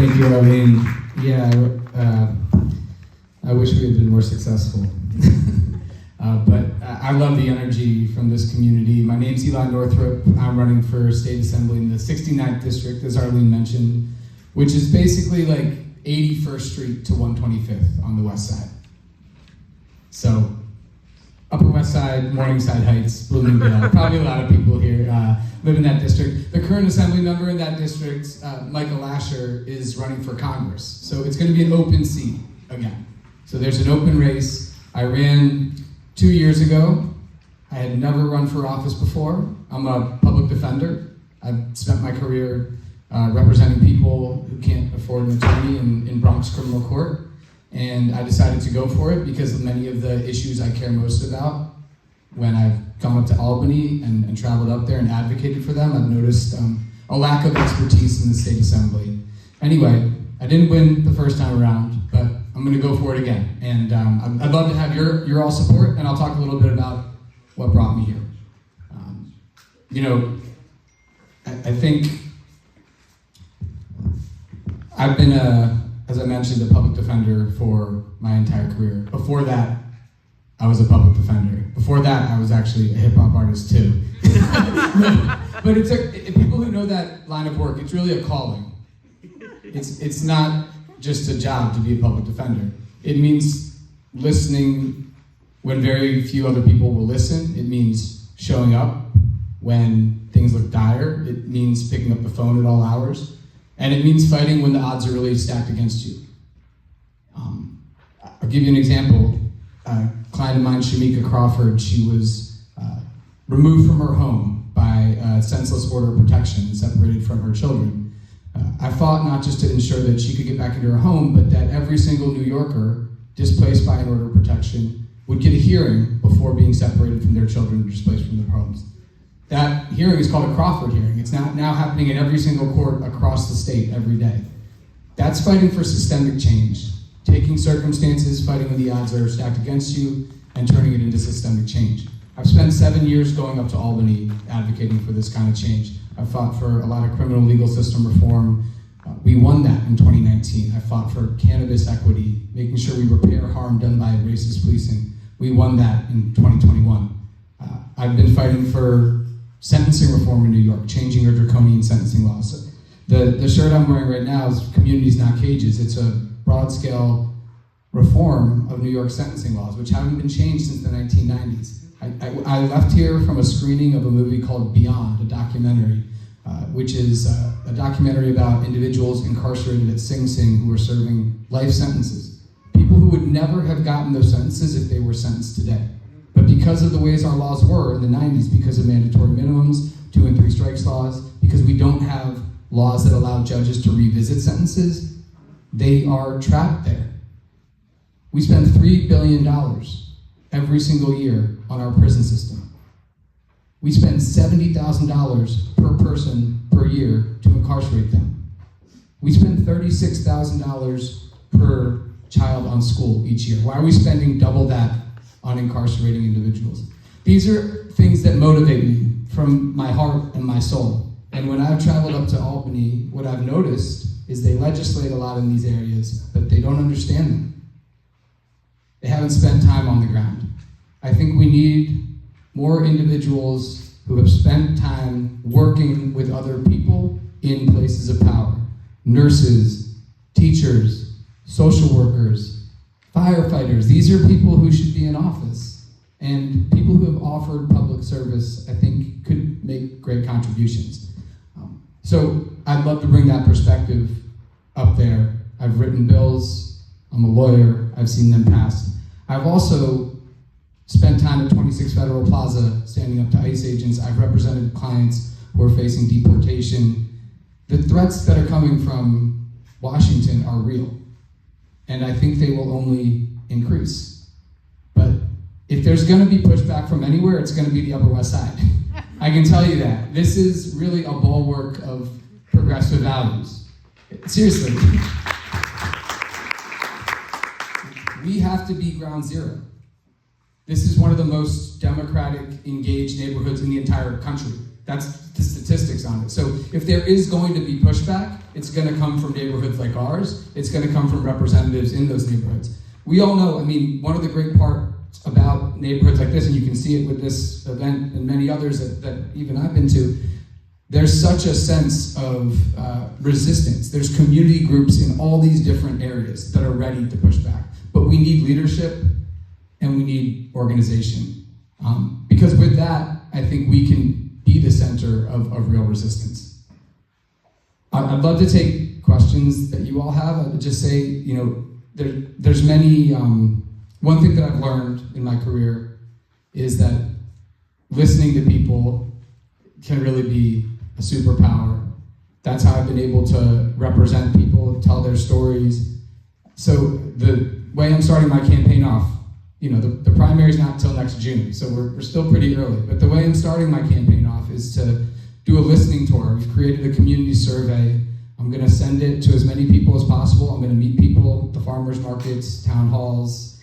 Thank you, Arlene. Yeah, I wish we had been more successful. But I love the energy from this community. My name's Eli Northrup. I'm running for State Assembly in the 69th District, as Arlene mentioned, which is basically like 81st Street to 125th on the west side. So, Upper West Side, Morningside Heights, Bloomingdale. Probably a lot of people here live in that district. The current assembly member in that district, Michael Lasher, is running for Congress. So it's going to be an open seat again. So there's an open race. I ran 2 years ago. I had never run for office before. I'm a public defender. I've spent my career representing people who can't afford an attorney in Bronx criminal court. And I decided to go for it because of many of the issues I care most about. When I've gone up to Albany and traveled up there and advocated for them, I've noticed a lack of expertise in the state assembly. Anyway, I didn't win the first time around, but I'm gonna go for it again. And I'd love to have your all support, and I'll talk a little bit about what brought me here. I think I've been as I mentioned, a public defender for my entire career. Before that, I was a public defender. Before that, I was actually a hip-hop artist too. But people who know that line of work, it's really a calling. It's not just a job to be a public defender. It means listening when very few other people will listen. It means showing up when things look dire. It means picking up the phone at all hours. And it means fighting when the odds are really stacked against you. I'll give you an example. A client of mine, Shamika Crawford, she was removed from her home by a senseless order of protection, separated from her children. I fought not just to ensure that she could get back into her home, but that every single New Yorker displaced by an order of protection would get a hearing before being separated from their children or displaced from their homes. That hearing is called a Crawford hearing. It's now happening in every single court across the state every day. That's fighting for systemic change, taking circumstances, fighting when the odds are stacked against you, and turning it into systemic change. I've spent 7 years going up to Albany advocating for this kind of change. I've fought for a lot of criminal legal system reform. We won that in 2019. I fought for cannabis equity, making sure we repair harm done by racist policing. We won that in 2021. I've been fighting for sentencing reform in New York, changing our draconian sentencing laws. The shirt I'm wearing right now is Communities Not Cages. It's a broad-scale reform of New York sentencing laws, which haven't been changed since the 1990s. I left here from a screening of a movie called Beyond, a documentary, which is a documentary about individuals incarcerated at Sing Sing who are serving life sentences. People who would never have gotten those sentences if they were sentenced today. But because of the ways our laws were in the 90s, because of mandatory minimums, 2 and 3 strikes laws, because we don't have laws that allow judges to revisit sentences, they are trapped there. We spend $3 billion every single year on our prison system. We spend $70,000 per person per year to incarcerate them. We spend $36,000 per child on school each year. Why are we spending double that on incarcerating individuals? These are things that motivate me from my heart and my soul. And when I've traveled up to Albany, what I've noticed is they legislate a lot in these areas, but they don't understand them. They haven't spent time on the ground. I think we need more individuals who have spent time working with other people in places of power. Nurses, teachers, social workers, firefighters. These are people who should be in office. And people who have offered public service, I think, could make great contributions. So I'd love to bring that perspective up there. I've written bills. I'm a lawyer. I've seen them passed. I've also spent time at 26 Federal Plaza standing up to ICE agents. I've represented clients who are facing deportation. The threats that are coming from Washington are real. And I think they will only increase. But if there's going to be pushback from anywhere, it's going to be the Upper West Side. I can tell you that. This is really a bulwark of progressive values. Seriously. We have to be ground zero. This is one of the most democratic, engaged neighborhoods in the entire country. That's the statistics on it. So if there is going to be pushback, it's going to come from neighborhoods like ours. It's going to come from representatives in those neighborhoods. We all know, I mean, one of the great parts about neighborhoods like this, and you can see it with this event and many others that even I've been to, there's such a sense of resistance. There's community groups in all these different areas that are ready to push back. But we need leadership and we need organization. Because with that, I think we can be the center of real resistance. I'd love to take questions that you all have. I would just say, you know, there's many, one thing that I've learned in my career is that listening to people can really be a superpower. That's how I've been able to represent people, tell their stories. So the way I'm starting my campaign off, you know, the primary's not until next June, so we're still pretty early. But the way I'm starting my campaign off is to do a listening tour. We've created a community survey. I'm going to send it to as many people as possible. I'm going to meet people at the farmers markets, town halls,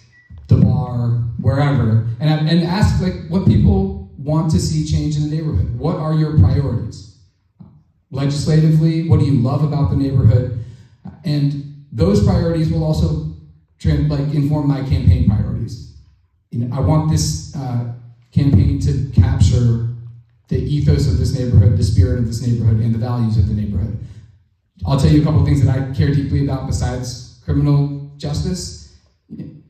the bar, wherever, and ask like what people want to see change in the neighborhood. What are your priorities? Legislatively, what do you love about the neighborhood? And those priorities will also inform my campaign priorities. You know, I want this campaign to capture the ethos of this neighborhood, the spirit of this neighborhood, and the values of the neighborhood. I'll tell you a couple things that I care deeply about besides criminal justice.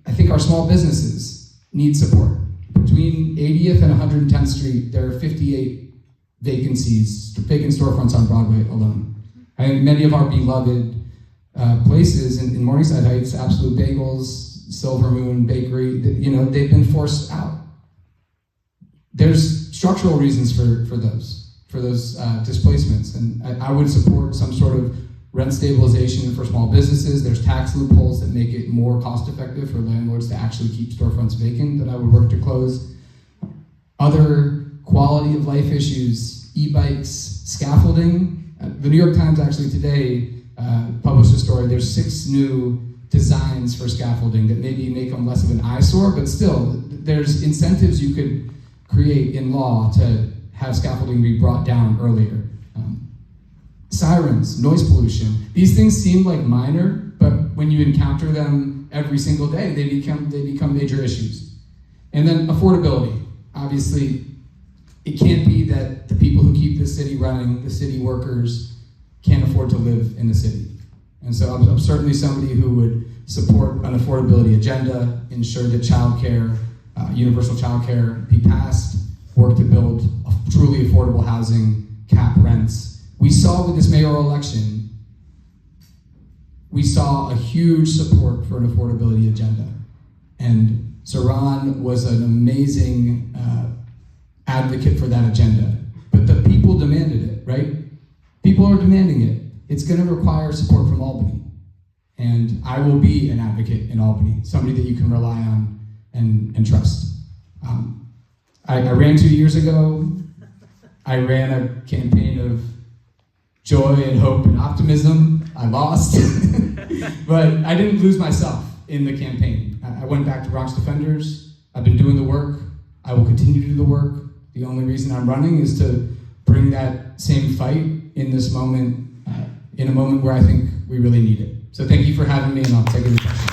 I think our small businesses need support. Between 80th and 110th Street, there are 58 vacant storefronts on Broadway alone. I think many of our beloved places in Morningside Heights, Absolute Bagels, Silver Moon Bakery, you know, they've been forced out. There's structural reasons for those displacements, and I would support some sort of rent stabilization for small businesses. There's tax loopholes that make it more cost-effective for landlords to actually keep storefronts vacant that I would work to close. Other quality of life issues, e-bikes, scaffolding. The New York Times actually today published a story. There's 6 new designs for scaffolding that maybe make them less of an eyesore, but still, there's incentives you could create in law to have scaffolding be brought down earlier. Sirens, noise pollution. These things seem like minor, but when you encounter them every single day, they become major issues. And then affordability. Obviously, it can't be that the people who keep this city running, the city workers, can't afford to live in the city. And so I'm certainly somebody who would support an affordability agenda, ensure that childcare, universal childcare be passed, work to build a truly affordable housing, cap rents. We saw with this mayoral election, we saw a huge support for an affordability agenda. And Saran was an amazing advocate for that agenda. But the people demanded it, right? People are demanding it. It's going to require support from Albany. And I will be an advocate in Albany, somebody that you can rely on and trust. I ran 2 years ago. I ran a campaign of joy and hope and optimism. I lost, but I didn't lose myself in the campaign. I went back to Bronx Defenders. I've been doing the work. I will continue to do the work. The only reason I'm running is to bring that same fight in this moment, in a moment where I think we really need it. So thank you for having me, and I'll take any questions.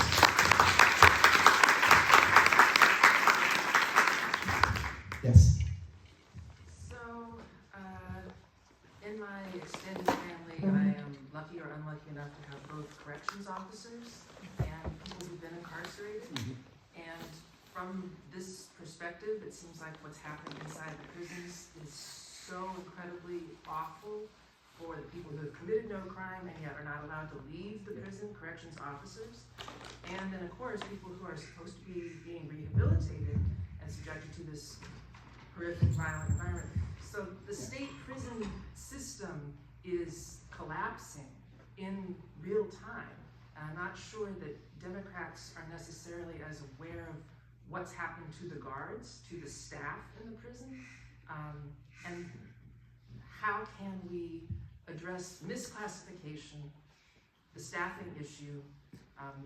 Yes. So, in my extended family, I am lucky or unlucky enough to have both corrections officers and people who've been incarcerated. And from this perspective, it seems like what's happening inside the prisons is so incredibly awful for the people who have committed no crime and yet are not allowed to leave the prison, corrections officers. And then, of course, people who are supposed to be being rehabilitated and subjected to this horrific, violent environment. So the state prison system is collapsing in real time. And I'm not sure that Democrats are necessarily as aware of what's happened to the guards, to the staff in the prison, and how can we address misclassification, the staffing issue.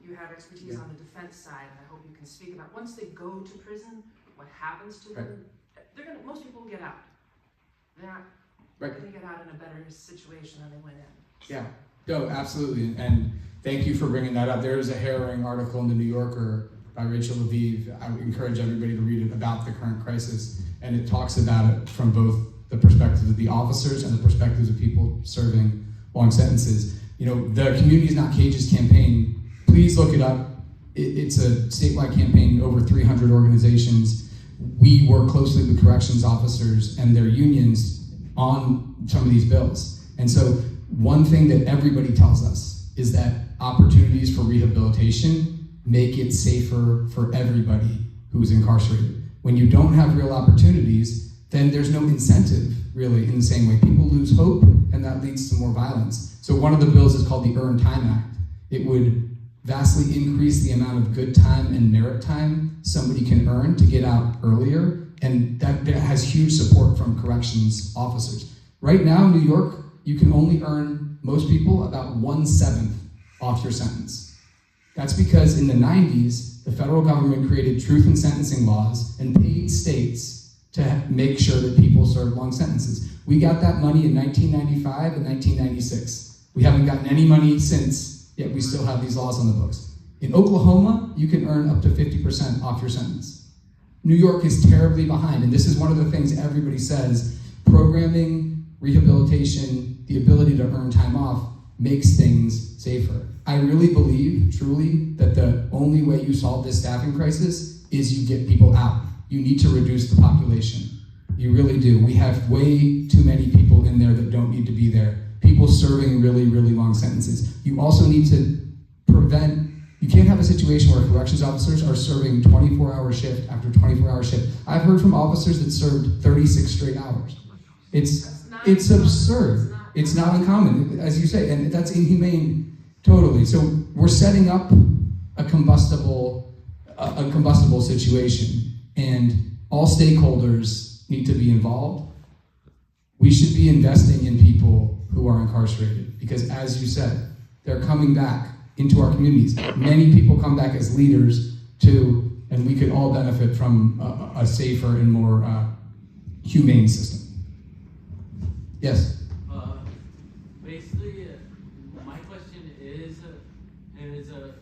You have expertise on the defense side, and I hope you can speak about once they go to prison, what happens to them. Most people will get out. They're not Right. They're gonna get out in a better situation than they went in. Yeah, no, absolutely, and thank you for bringing that up. There is a harrowing article in the New Yorker by Rachel Lviv. I would encourage everybody to read it about the current crisis, and it talks about it from both the perspectives of the officers and the perspectives of people serving long sentences. You know, the Communities Not Cages campaign, please look it up. It's a statewide campaign, over 300 organizations. We work closely with corrections officers and their unions on some of these bills. And so one thing that everybody tells us is that opportunities for rehabilitation make it safer for everybody who's incarcerated. When you don't have real opportunities, then there's no incentive, really, in the same way. People lose hope, and that leads to more violence. So one of the bills is called the Earned Time Act. It would vastly increase the amount of good time and merit time somebody can earn to get out earlier, and that has huge support from corrections officers. Right now, in New York, you can only earn, most people, about 1/7 off your sentence. That's because in the 90s, the federal government created truth in sentencing laws and paid states to make sure that people served long sentences. We got that money in 1995 and 1996. We haven't gotten any money since, yet we still have these laws on the books. In Oklahoma, you can earn up to 50% off your sentence. New York is terribly behind, and this is one of the things everybody says: programming, rehabilitation, the ability to earn time off makes things safer. I really believe, truly, that the only way you solve this staffing crisis is you get people out. You need to reduce the population. You really do. We have way too many people in there that don't need to be there. People serving really, really long sentences. You also need to prevent, you can't have a situation where corrections officers are serving 24-hour shift after 24-hour shift. I've heard from officers that served 36 straight hours. It's absurd. It's not uncommon, as you say, and that's inhumane totally. So we're setting up a combustible situation, and all stakeholders need to be involved. We should be investing in people who are incarcerated because, as you said, they're coming back into our communities. Many people come back as leaders too, and we could all benefit from a safer and more humane system. Yes? Basically, my question is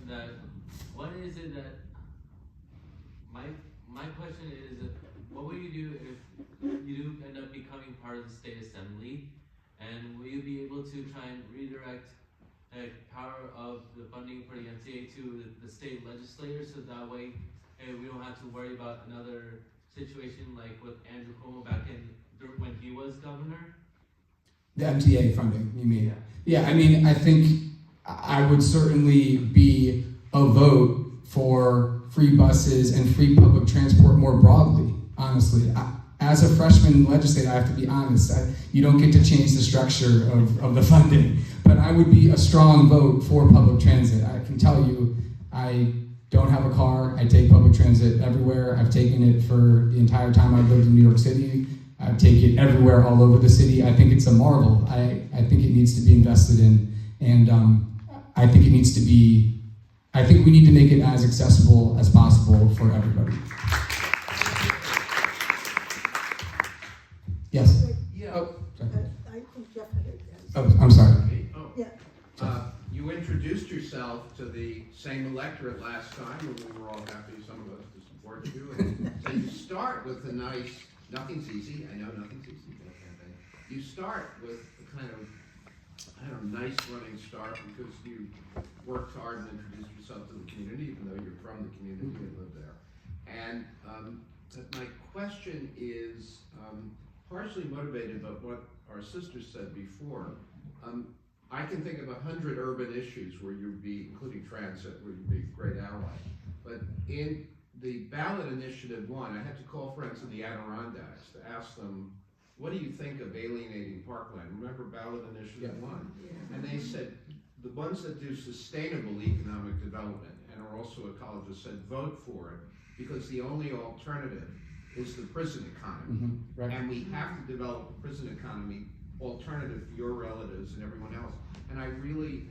that what is it that my question is, what will you do if you do end up becoming part of the state assembly, and will you be able to try and redirect the power of the funding for the NCA to the state legislators, so that way we don't have to worry about another situation like with Andrew Cuomo back in when he was governor? The MTA funding, you mean? Yeah, I mean, I think I would certainly be a vote for free buses and free public transport more broadly, honestly. As a freshman legislator, I have to be honest, you don't get to change the structure of the funding, but I would be a strong vote for public transit. I can tell you, I don't have a car, I take public transit everywhere. I've taken it for the entire time I've lived in New York City. I take it everywhere, all over the city. I think it's a marvel. I think it needs to be invested in, and I think we need to make it as accessible as possible for everybody. Yes? Yeah. Oh, sorry. I think Jeff had it. Oh, I'm sorry. Oh. Yeah. You introduced yourself to the same electorate last time, and we were all happy, some of us, to support you. And so you start with a nice, nothing's easy, I know nothing's easy, that kind of thing. You start with a kind of, I don't know, nice running start because you worked hard and introduced yourself to the community, even though you're from the community and live there. And my question is partially motivated by what our sister said before. I can think of 100 urban issues where you'd be, including transit, where you'd be a great ally. But in the ballot initiative one, I had to call friends in the Adirondacks to ask them, what do you think of alienating parkland? Remember ballot initiative one? And they said, the ones that do sustainable economic development and are also ecologists said, vote for it, because the only alternative is the prison economy. Mm-hmm. Right. And we have to develop a prison economy alternative for your relatives and everyone else. And I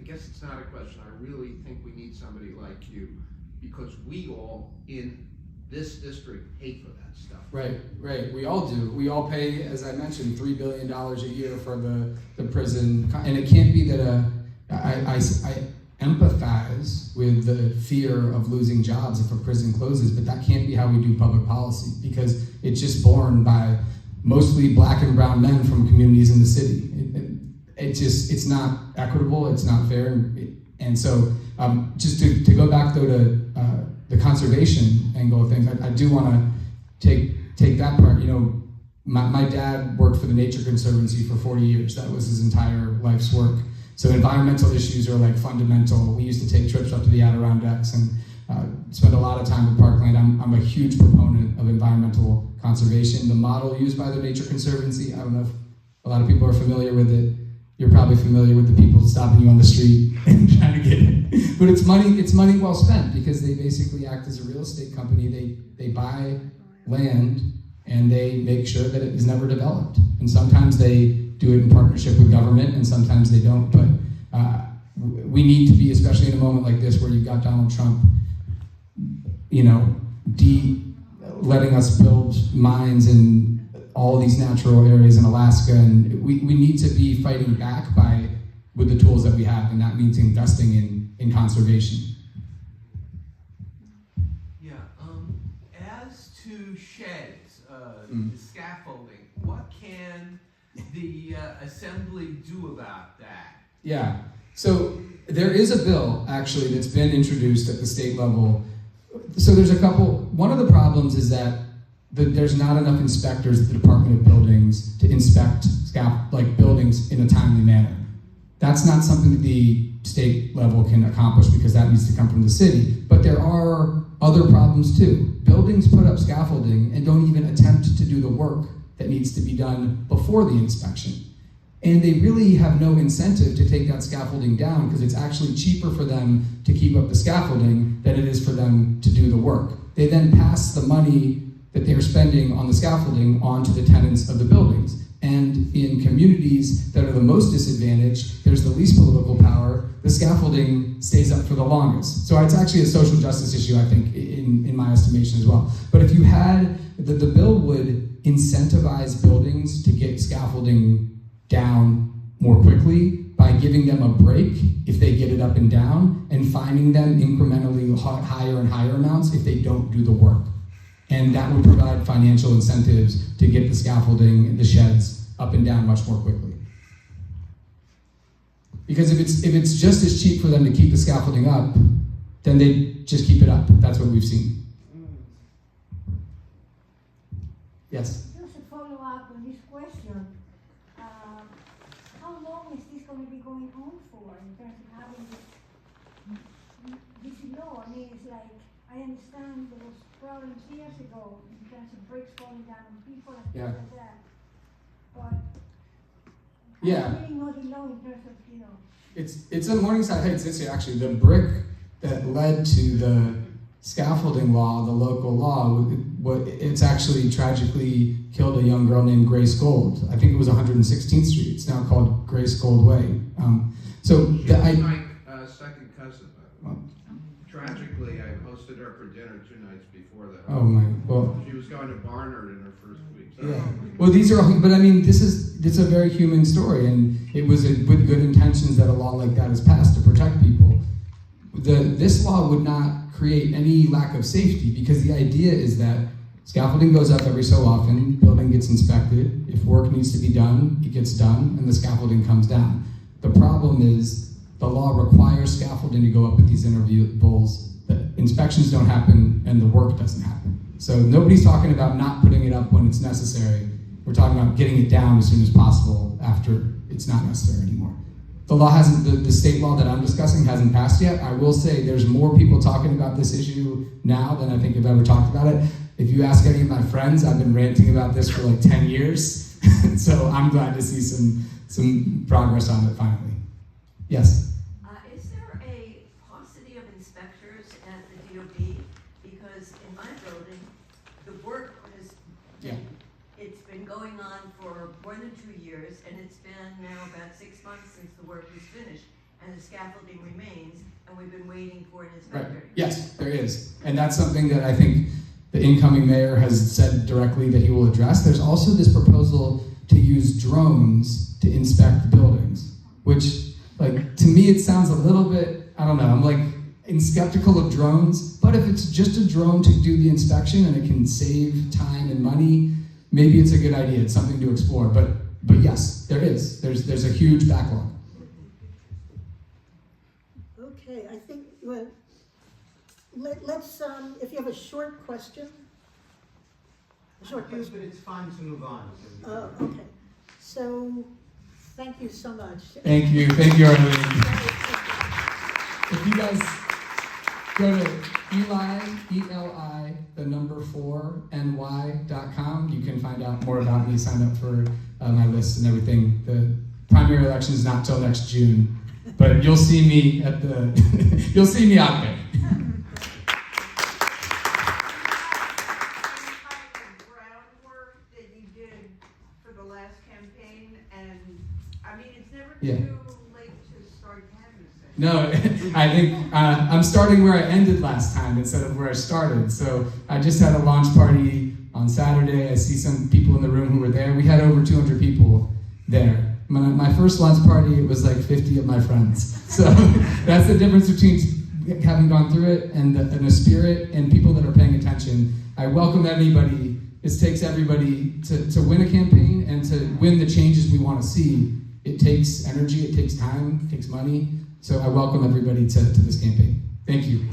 guess it's not a question, I really think we need somebody like you, because we all in this district pay for that stuff. Right. We all do. We all pay, as I mentioned, $3 billion a year for the prison. And it can't be that I empathize with the fear of losing jobs if a prison closes, but that can't be how we do public policy, because it's just borne by mostly black and brown men from communities in the city. It's not equitable, it's not fair. And so just to go back though to the conservation angle of things, I do want to take that part. You know, my dad worked for the Nature Conservancy for 40 years. That was his entire life's work. So environmental issues are like fundamental. We used to take trips up to the Adirondacks and spend a lot of time with parkland. I'm a huge proponent of environmental conservation. The model used by the Nature Conservancy, I don't know if a lot of people are familiar with it. You're probably familiar with the people stopping you on the street and trying to get it. But it's money well spent, because they basically act as a real estate company. They buy land and they make sure that it is never developed. And sometimes they do it in partnership with government, and sometimes they don't. But we need to be, especially in a moment like this where you've got Donald Trump, you know, letting us build mines in all these natural areas in Alaska, and we need to be fighting back with the tools that we have, and that means investing in conservation. Yeah, as to sheds, the scaffolding, what can the assembly do about that? Yeah, so there is a bill actually that's been introduced at the state level. So there's a couple. One of the problems is that there's not enough inspectors at the Department of Buildings to inspect buildings in a timely manner. That's not something that the state level can accomplish, because that needs to come from the city. But there are other problems too. Buildings put up scaffolding and don't even attempt to do the work that needs to be done before the inspection. And they really have no incentive to take that scaffolding down, because it's actually cheaper for them to keep up the scaffolding than it is for them to do the work. They then pass the money that they're spending on the scaffolding onto the tenants of the buildings. And in communities that are the most disadvantaged, there's the least political power, the scaffolding stays up for the longest. So it's actually a social justice issue, I think, in my estimation as well. But if you had, the bill would incentivize buildings to get scaffolding down more quickly by giving them a break if they get it up and down, and fining them incrementally higher and higher amounts if they don't do the work. And that would provide financial incentives to get the scaffolding and the sheds up and down much more quickly. Because if it's just as cheap for them to keep the scaffolding up, then they just keep it up. That's what we've seen. Yes? Just a follow-up on this question. How long is this going to be going on for in terms of having this law? I mean, it's like, I understand there was problems years ago in terms of bricks falling down on people and things like that. But I really know the law in terms of, you know. It's a Morningside Heights issue, actually. The brick that led to the scaffolding law, the local law, it's actually tragically killed a young girl named Grace Gold. I think it was 116th Street. It's now called Grace Gold Way. My second cousin. Tragically, I hosted her for dinner 2 nights before that. Oh my, well. She was going to Barnard in her first week. So. Yeah. Well, these are all, but I mean, it's a very human story, and it was with good intentions that a law like that is passed to protect people. This law would not create any lack of safety, because the idea is that scaffolding goes up every so often, building gets inspected, if work needs to be done, it gets done, and the scaffolding comes down. The problem is the law requires scaffolding to go up at these intervals, the inspections don't happen, and the work doesn't happen. So nobody's talking about not putting it up when it's necessary. We're talking about getting it down as soon as possible after it's not necessary anymore. The law hasn't, the state law that I'm discussing hasn't passed yet. I will say there's more people talking about this issue now than I think have ever talked about it. If you ask any of my friends, I've been ranting about this for like 10 years. So I'm glad to see some progress on it finally. Yes? Is there a paucity of inspectors at the DOB? Because in my building, the work has it's been going on for more than 2 years, and it's been now about 6 months since the work was finished, and the scaffolding remains, and we've been waiting for an inspector. Right. Yes, there is. And that's something that I think the incoming mayor has said directly that he will address. There's also this proposal to use drones to inspect buildings, which, like, to me it sounds a little bit, I don't know, I'm like skeptical of drones, but if it's just a drone to do the inspection and it can save time and money, maybe it's a good idea. It's something to explore. But yes, there is. There's a huge backlog. Okay, I think, well, let's, if you have a short question. A short Yes, question. but it's fine to move on. Okay, so, thank you so much. Thank you, Arlene. If you guys go to Eli, E-L-I, the number 4, NY.com, you can find out more about me, sign up for my list and everything. The primary election is not till next June, but you'll see me at the, you'll see me out there. Groundwork that you did for the last campaign, and I mean, it's never Yeah. too late to start canvassing. No, I think I'm starting where I ended last time instead of where I started. So I just had a launch party on Saturday. I see some people in the room who were there. We had over 200 people there. My first launch party, it was like 50 of my friends. So that's the difference between having gone through it and the spirit and people that are paying attention. I welcome everybody. This takes everybody to win a campaign and to win the changes we want to see. It takes energy, it takes time, it takes money. So I welcome everybody to this campaign. Thank you.